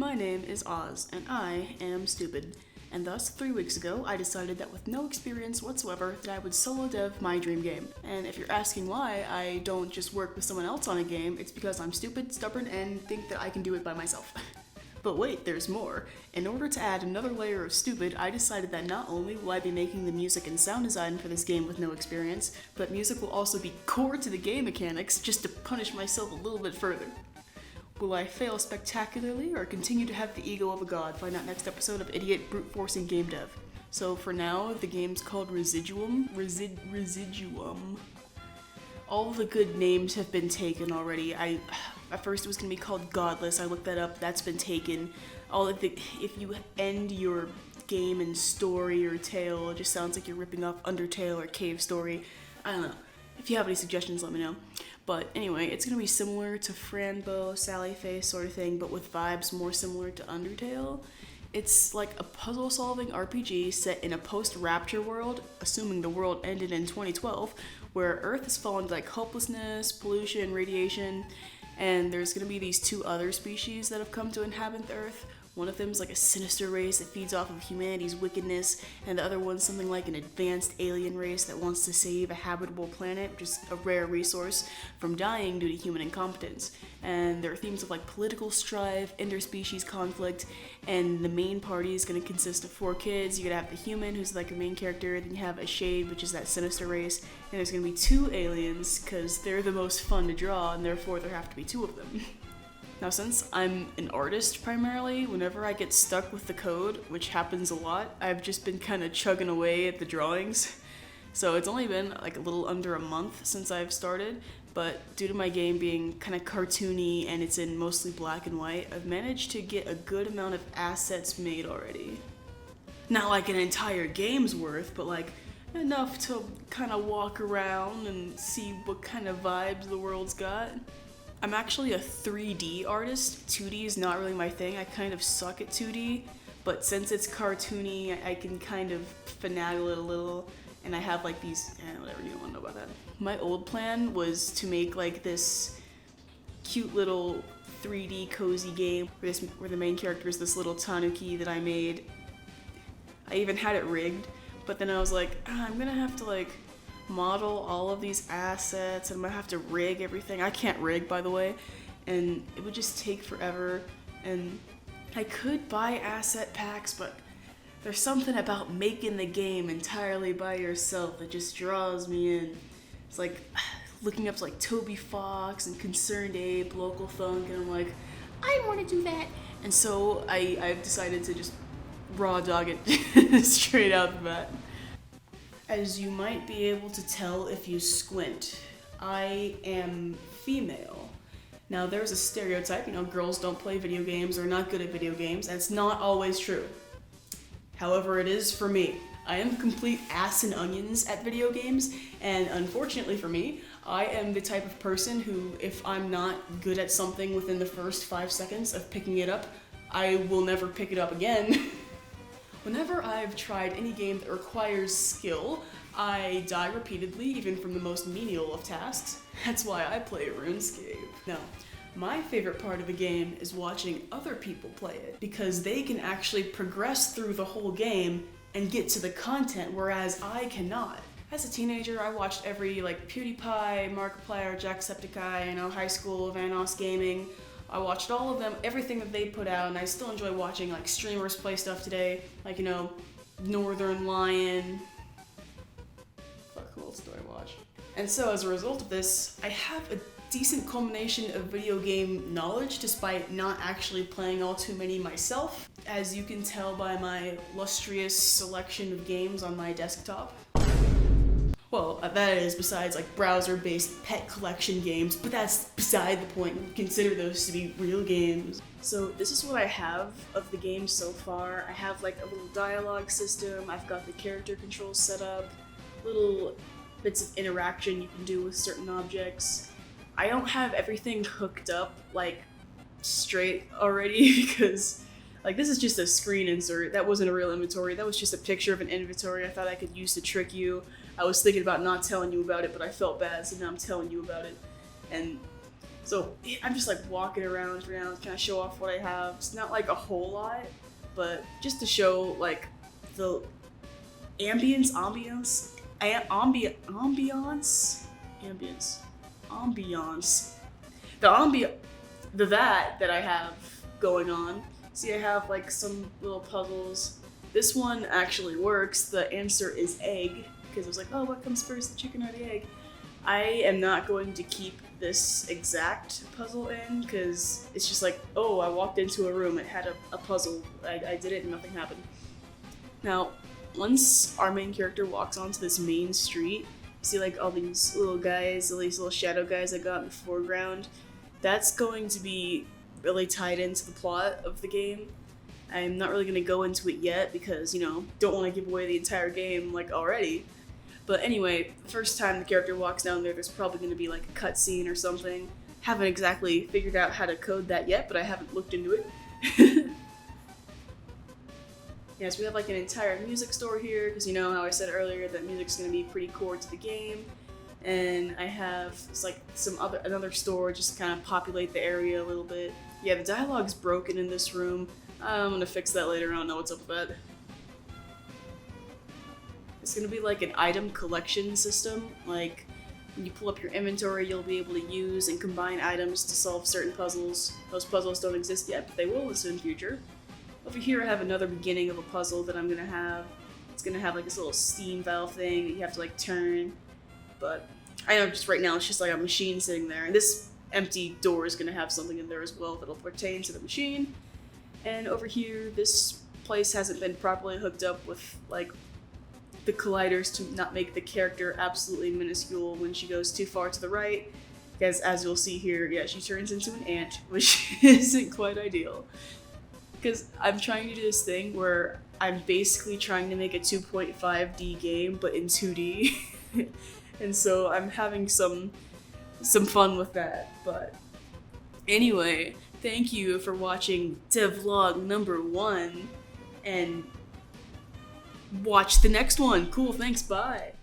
My name is Oz, and I am stupid. And thus, 3 weeks ago, I decided that with no experience whatsoever, that I would solo dev my dream game. And if you're asking why I don't just work with someone else on a game, it's because I'm stupid, stubborn, and think that I can do it by myself. But wait, there's more. In order to add another layer of stupid, I decided that not only will I be making the music and sound design for this game with no experience, but music will also be core to the game mechanics just to punish myself a little bit further. Will I fail spectacularly or continue to have the ego of a god? Find out next episode of Idiot Brute Forcing Gamedev. So for now, the game's called Residuum. Residuum. All the good names have been taken already. At first it was gonna be called Godless. I looked that up. That's been taken. If you end your game in story or tale, it just sounds like you're ripping off Undertale or Cave Story. I don't know. If you have any suggestions, let me know. But anyway, it's gonna be similar to Franbo, Sally Face sort of thing, but with vibes more similar to Undertale. It's like a puzzle-solving RPG set in a post-Rapture world, assuming the world ended in 2012, where Earth has fallen to like hopelessness, pollution, radiation, and there's gonna be these two other species that have come to inhabit the Earth. One of them is like a sinister race that feeds off of humanity's wickedness, and the other one's something like an advanced alien race that wants to save a habitable planet, which is a rare resource, from dying due to human incompetence. And there are themes of like political strife, interspecies conflict, and the main party is going to consist of 4 kids. You're going to have the human, who's like a main character, then you have a shade, which is that sinister race, and there's going to be 2 aliens, because they're the most fun to draw, and therefore there have to be 2 of them. Now, since I'm an artist primarily, whenever I get stuck with the code, which happens a lot, I've just been kind of chugging away at the drawings. So it's only been like a little under a month since I've started, but due to my game being kind of cartoony and it's in mostly black and white, I've managed to get a good amount of assets made already. Not like an entire game's worth, but like enough to kind of walk around and see what kind of vibes the world's got. I'm actually a 3D artist. 2D is not really my thing. I kind of suck at 2D, but since it's cartoony, I can kind of finagle it a little, and I have like these, whatever, you don't want to know about that. My old plan was to make like this cute little 3D cozy game where the main character is this little tanuki that I made. I even had it rigged, but then I was like, I'm gonna have to like model all of these assets and I'm gonna have to rig everything. I can't rig, by the way, and it would just take forever. And I could buy asset packs, but there's something about making the game entirely by yourself that just draws me in. It's like looking up to like Toby Fox and Concerned Ape, Local Thunk, and I'm like, I want to do that. And so I've decided to just raw dog it straight out the bat. As you might be able to tell if you squint, I am female. Now there's a stereotype, girls don't play video games or are not good at video games. That's not always true. However, it is for me. I am complete ass and onions at video games, and unfortunately for me, I am the type of person who, if I'm not good at something within the first 5 seconds of picking it up, I will never pick it up again. Whenever I've tried any game that requires skill, I die repeatedly, even from the most menial of tasks. That's why I play RuneScape. Now, my favorite part of a game is watching other people play it, because they can actually progress through the whole game and get to the content, whereas I cannot. As a teenager, I watched every PewDiePie, Markiplier, Jacksepticeye, High School, Vanoss Gaming. I watched all of them, everything that they put out, and I still enjoy watching streamers play stuff today, Northern Lion. Fuck, who else do I watch? And so as a result of this, I have a decent culmination of video game knowledge despite not actually playing all too many myself, as you can tell by my lustrous selection of games on my desktop. Well, that is besides browser-based pet collection games, but that's beside the point. Consider those to be real games. So this is what I have of the game so far. I have a little dialogue system, I've got the character controls set up, little bits of interaction you can do with certain objects. I don't have everything hooked up straight already because this is just a screen insert. That wasn't a real inventory, that was just a picture of an inventory I thought I could use to trick you. I was thinking about not telling you about it, but I felt bad, so now I'm telling you about it. And So I'm just like walking around for now to kind of show off what I have. It's not like a whole lot, but just to show like the ambience, the that I have going on. See, I have like some little puzzles. This one actually works. The answer is egg, because it was like, oh, what comes first, the chicken or the egg? I am not going to keep this exact puzzle in, because it's just like, oh, I walked into a room, it had a puzzle, I did it and nothing happened. Now, once our main character walks onto this main street, you see like all these little guys, all these little shadow guys I got in the foreground. That's going to be really tied into the plot of the game. I'm not really going to go into it yet because, you know, don't want to give away the entire game like already. But anyway, the first time the character walks down there, there's probably going to be like a cutscene or something. Haven't exactly figured out how to code that yet, but I haven't looked into it. Yes, we have like an entire music store here, because you know how I said earlier that music's going to be pretty core to the game. And I have like another store just to kind of populate the area a little bit. Yeah, the dialogue's broken in this room. I'm going to fix that later, I don't know what's up with that. It's going to be like an item collection system, like when you pull up your inventory you'll be able to use and combine items to solve certain puzzles. Those puzzles don't exist yet, but they will in the future. Over here I have another beginning of a puzzle that I'm going to have. It's going to have like this little steam valve thing that you have to like turn, but I know just right now it's just like a machine sitting there, and this empty door is going to have something in there as well that'll pertain to the machine. And over here, this place hasn't been properly hooked up with like the colliders to not make the character absolutely minuscule when she goes too far to the right. Because as you'll see here, yeah, she turns into an ant, which isn't quite ideal. Because I'm trying to do this thing where I'm basically trying to make a 2.5D game, but in 2D. And so I'm having some fun with that. But anyway, thank you for watching Devlog number 1, and watch the next one. Cool, thanks, bye.